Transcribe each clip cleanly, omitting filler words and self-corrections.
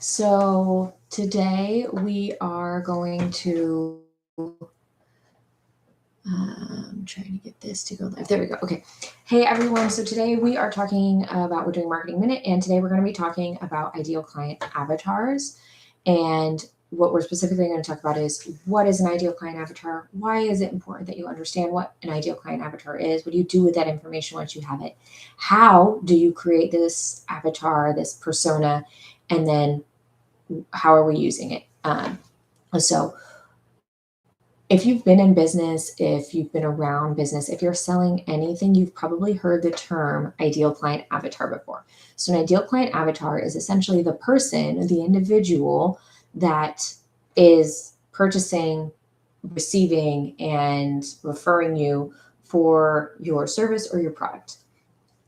So today we are going to, I'm trying to get this to go live. There we go. Okay. Hey everyone. So today we are talking about, we're doing Marketing Minute, and today we're going to be talking about ideal client avatars. And what we're specifically going to talk about is, what is an ideal client avatar? Why is it important that you understand what an ideal client avatar is? What do you do with that information once you have it? How do you create this avatar, this persona? And then how are we using it? So if you've been in business, if you've been around business, if you're selling anything, you've probably heard the term ideal client avatar before. So an ideal client avatar is essentially the person, the individual that is purchasing, receiving, and referring you for your service or your product.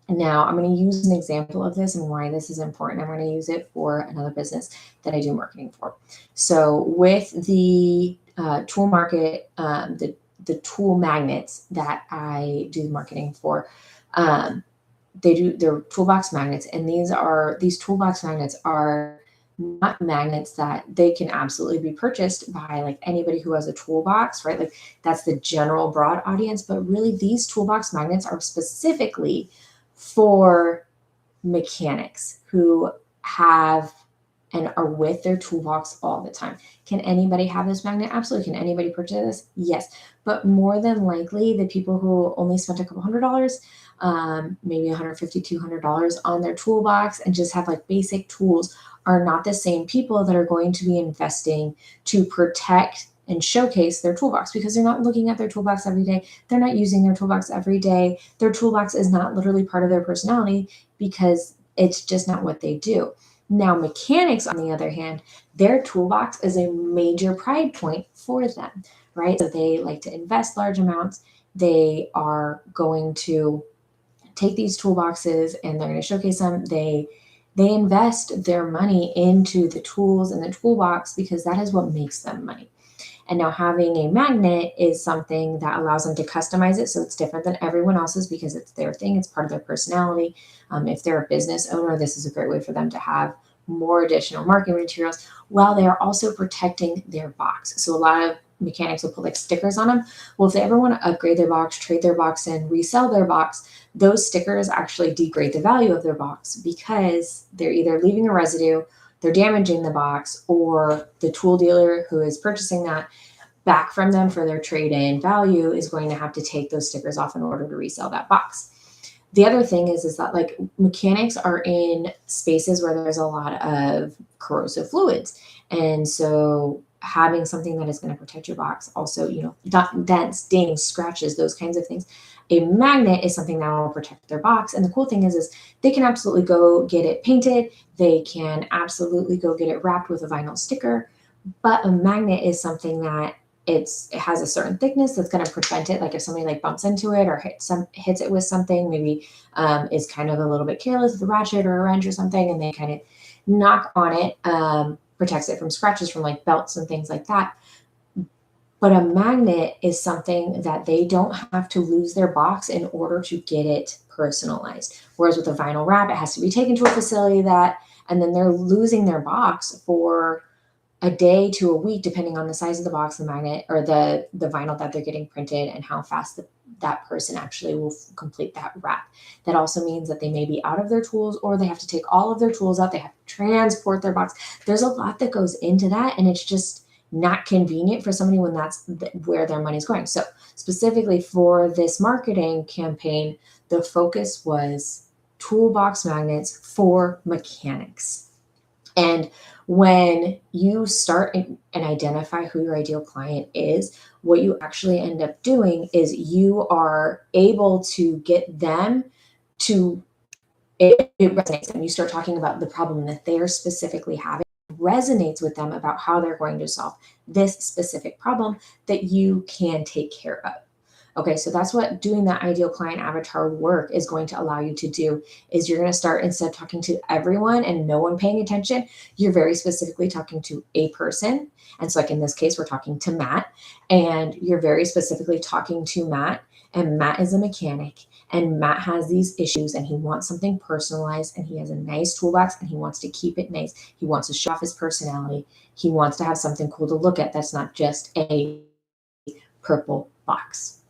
Now, I'm going to use an example of this and why this is important. I'm going to use it for another business that I do marketing for. So, with the tool market, the tool magnets that I do marketing for, they're toolbox magnets, and these toolbox magnets are not magnets that they can absolutely be purchased by like anybody who has a toolbox, right? Like that's the general broad audience, but really these toolbox magnets are specifically for mechanics who have and are with their toolbox all the time. Can anybody have this magnet? Absolutely. Can anybody purchase this? Yes. But more than likely, the people who only spent a couple $100, maybe $150, $200 on their toolbox and just have like basic tools are not the same people that are going to be investing to protect and showcase their toolbox, because they're not looking at their toolbox every day. They're not using their toolbox every day. Their toolbox is not literally part of their personality because it's just not what they do. Now, mechanics, on the other hand, their toolbox is a major pride point for them, right? So they like to invest large amounts. They are going to take these toolboxes and they're going to showcase them. They invest their money into the tools and the toolbox because that is what makes them money. And now having a magnet is something that allows them to customize it. So it's different than everyone else's because it's their thing. It's part of their personality. If they're a business owner, this is a great way for them to have more additional marketing materials while they are also protecting their box. So a lot of mechanics will put like stickers on them. Well, if they ever want to upgrade their box, trade their box in, resell their box, those stickers actually degrade the value of their box because they're either leaving a residue, they're damaging the box, or the tool dealer who is purchasing that back from them for their trade-in value is going to have to take those stickers off in order to resell that box. The other thing is that like mechanics are in spaces where there's a lot of corrosive fluids. And so having something that is going to protect your box, also, dents, dings, scratches, those kinds of things. A magnet is something that will protect their box. And the cool thing is they can absolutely go get it painted. They can absolutely go get it wrapped with a vinyl sticker. But a magnet is something that it has a certain thickness that's going to prevent it. Like if somebody like bumps into it or hits it with something, maybe is kind of a little bit careless with a ratchet or a wrench or something, and they kind of knock on it, protects it from scratches from like belts and things like that. But a magnet is something that they don't have to lose their box in order to get it personalized. Whereas with a vinyl wrap, it has to be taken to a facility and then they're losing their box for a day to a week, depending on the size of the box, the magnet, or the vinyl that they're getting printed, and how fast that person actually will complete that wrap. That also means that they may be out of their tools, or they have to take all of their tools out. They have to transport their box. There's a lot that goes into that, and it's just not convenient for somebody when that's where their money's going. So specifically for this marketing campaign, the focus was toolbox magnets for mechanics. And when you start and identify who your ideal client is, what you actually end up doing is you are able to get them to, it resonates, and you start talking about the problem that they are specifically having, resonates with them about how they're going to solve this specific problem that you can take care of. Okay, so that's what doing that ideal client avatar work is going to allow you to do. Is you're going to start, instead of talking to everyone and no one paying attention, you're very specifically talking to a person. And so like in this case, we're talking to Matt, and you're very specifically talking to Matt, and Matt is a mechanic, and Matt has these issues and he wants something personalized and he has a nice toolbox and he wants to keep it nice. He wants to show off his personality. He wants to have something cool to look at that's not just a purple box.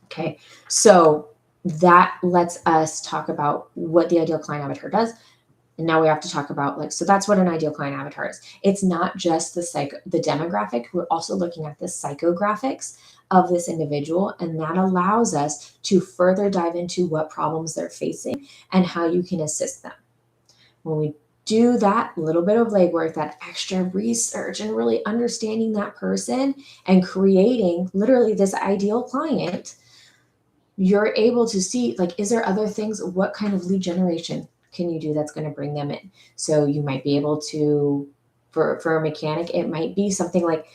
Okay, so that lets us talk about what the ideal client avatar does. And now we have to talk about like, so that's what an ideal client avatar is. It's not just the demographic. We're also looking at the psychographics of this individual. And that allows us to further dive into what problems they're facing and how you can assist them. When we do that little bit of legwork, that extra research and really understanding that person and creating literally this ideal client, you're able to see like, is there other things? What kind of lead generation can you do that's going to bring them in? So you might be able to, for a mechanic, it might be something like,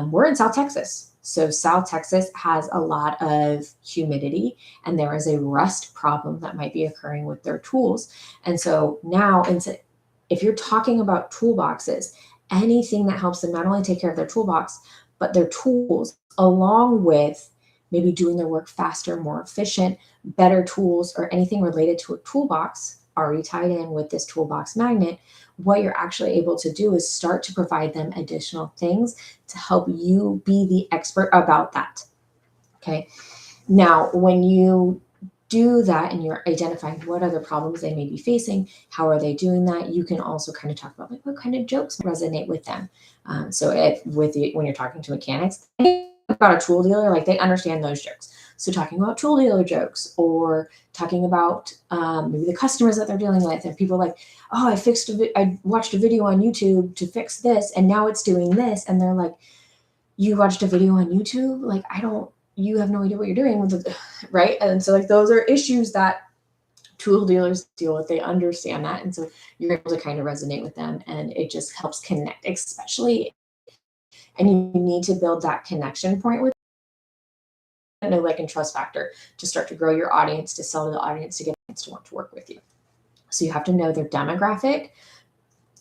we're in South Texas. So South Texas has a lot of humidity and there is a rust problem that might be occurring with their tools. And so now, if you're talking about toolboxes, anything that helps them not only take care of their toolbox, but their tools, along with maybe doing their work faster, more efficient, better tools, or anything related to a toolbox already tied in with this toolbox magnet, what you're actually able to do is start to provide them additional things to help you be the expert about that. Okay. Now, when you do that and you're identifying what other problems they may be facing, how are they doing that, you can also kind of talk about like what kind of jokes resonate with them. So when you're talking to mechanics about a tool dealer, like they understand those jokes. So talking about tool dealer jokes or talking about maybe the customers that they're dealing with, and people like, oh, I watched a video on YouTube to fix this and now it's doing this. And they're like, you watched a video on YouTube? Like, you have no idea what you're doing with it, right? And so like those are issues that tool dealers deal with. They understand that. And so you're able to kind of resonate with them and it just helps connect, especially, and you need to build that connection point with no like and trust factor to start to grow your audience, to sell to the audience, to get clients to want to work with you. So you have to know their demographic,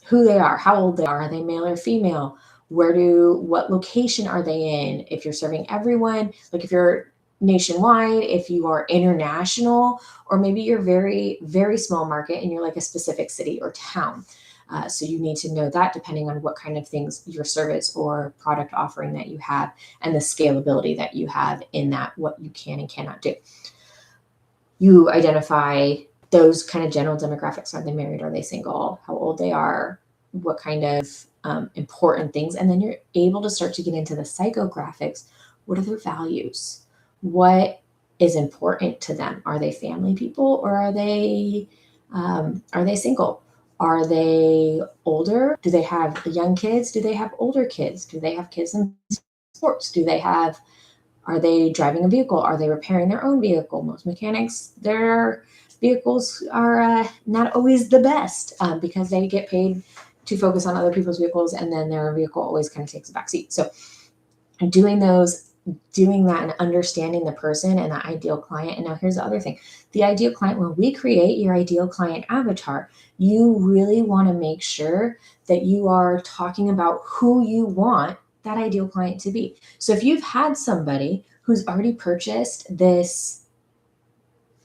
who they are, how old they are they male or female, what location are they in, if you're serving everyone, like if you're nationwide, if you are international, or maybe you're very, very small market and you're like a specific city or town. So you need to know that depending on what kind of things your service or product offering that you have and the scalability that you have in that, what you can and cannot do. You identify those kind of general demographics. Are they married? Are they single? How old they are? What kind of important things? And then you're able to start to get into the psychographics. What are their values? What is important to them? Are they family people or are they single? Are they older? Do they have young kids? Do they have older kids? Do they have kids in sports? Are they driving a vehicle? Are they repairing their own vehicle? Most mechanics, their vehicles are not always the best because they get paid to focus on other people's vehicles and then their vehicle always kind of takes a backseat. So doing that and understanding the person and the ideal client. And now here's the other thing. The ideal client, when we create your ideal client avatar, you really want to make sure that you are talking about who you want that ideal client to be. So if you've had somebody who's already purchased this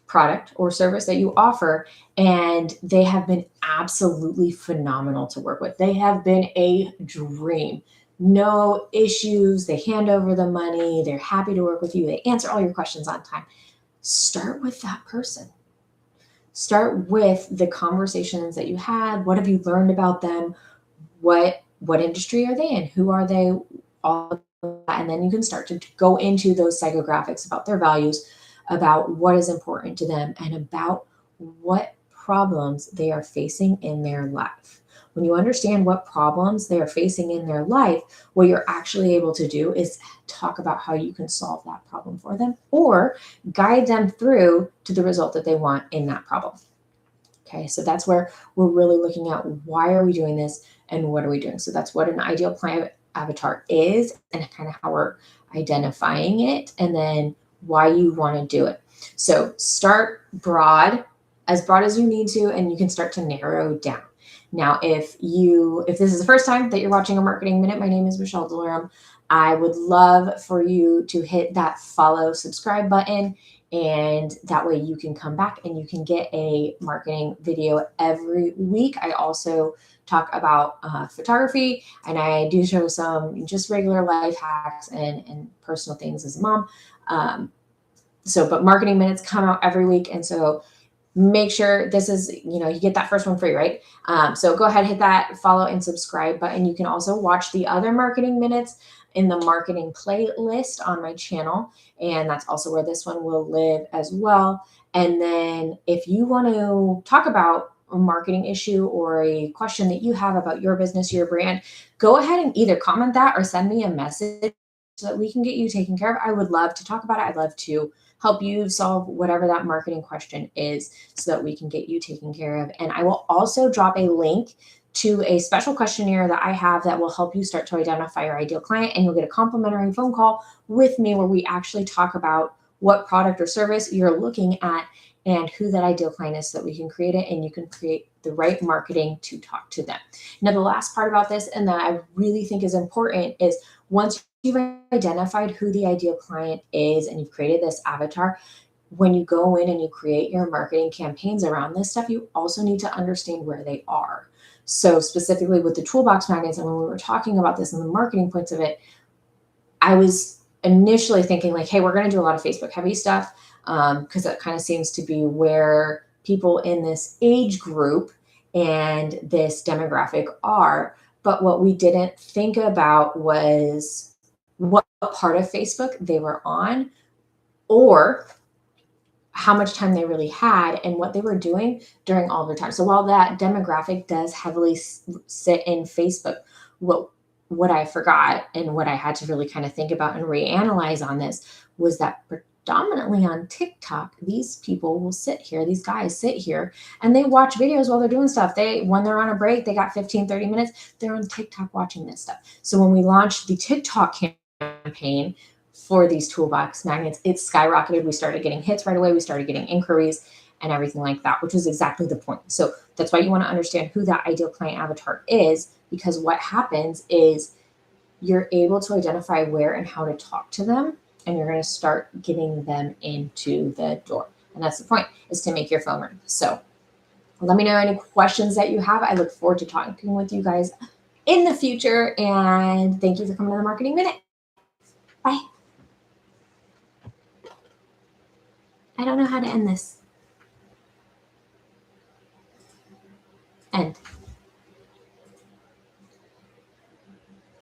product or service that you offer, and they have been absolutely phenomenal to work with, they have been a dream, no issues, they hand over the money, they're happy to work with you, they answer all your questions on time. Start with that person. Start with the conversations that you had. What have you learned about them? What industry are they in? Who are they? All of that. And then you can start to go into those psychographics about their values, about what is important to them, and about what problems they are facing in their life. When you understand what problems they are facing in their life, what you're actually able to do is talk about how you can solve that problem for them or guide them through to the result that they want in that problem. Okay, so that's where we're really looking at why are we doing this and what are we doing? So that's what an ideal client avatar is and kind of how we're identifying it and then why you want to do it. So start broad, as broad as you need to, and you can start to narrow down. Now, if this is the first time that you're watching a Marketing Minute, my name is Michelle Delorme. I would love for you to hit that follow, subscribe button And that way you can come back and you can get a marketing video every week. I also talk about photography, and I do show some just regular life hacks and personal things as a mom. But marketing minutes come out every week. And so make sure this is, you get that first one free, right? So go ahead, hit that follow and subscribe button. You can also watch the other marketing minutes in the marketing playlist on my channel. And that's also where this one will live as well. And then if you want to talk about a marketing issue or a question that you have about your business, your brand, go ahead and either comment that or send me a message so that we can get you taken care of. I would love to talk about it. I'd love to help you solve whatever that marketing question is so that we can get you taken care of. And I will also drop a link to a special questionnaire that I have that will help you start to identify your ideal client. And you'll get a complimentary phone call with me where we actually talk about what product or service you're looking at and who that ideal client is so that we can create it and you can create the right marketing to talk to them. Now, the last part about this and that I really think is important is once you've identified who the ideal client is and you've created this avatar, when you go in and you create your marketing campaigns around this stuff, you also need to understand where they are. So specifically with the toolbox magnets, and when we were talking about this and the marketing points of it, I was initially thinking like, hey, we're going to do a lot of Facebook heavy stuff because that kind of seems to be where people in this age group and this demographic are. But what we didn't think about was what part of Facebook they were on or how much time they really had and what they were doing during all their time. So while that demographic does heavily sit in Facebook, what I forgot and what I had to really kind of think about and reanalyze on this was that predominantly on TikTok, these people will sit here, these guys sit here and they watch videos while they're doing stuff. When they're on a break, they got 15, 30 minutes, they're on TikTok watching this stuff. So when we launched the TikTok campaign for these toolbox magnets, it skyrocketed. We started getting hits right away. We started getting inquiries and everything like that, which was exactly the point. So that's why you want to understand who that ideal client avatar is, because what happens is you're able to identify where and how to talk to them, and you're going to start getting them into the door. And that's the point, is to make your phone ring. So let me know any questions that you have. I look forward to talking with you guys in the future. And thank you for coming to the Marketing Minute. Bye. I don't know how to end this. End.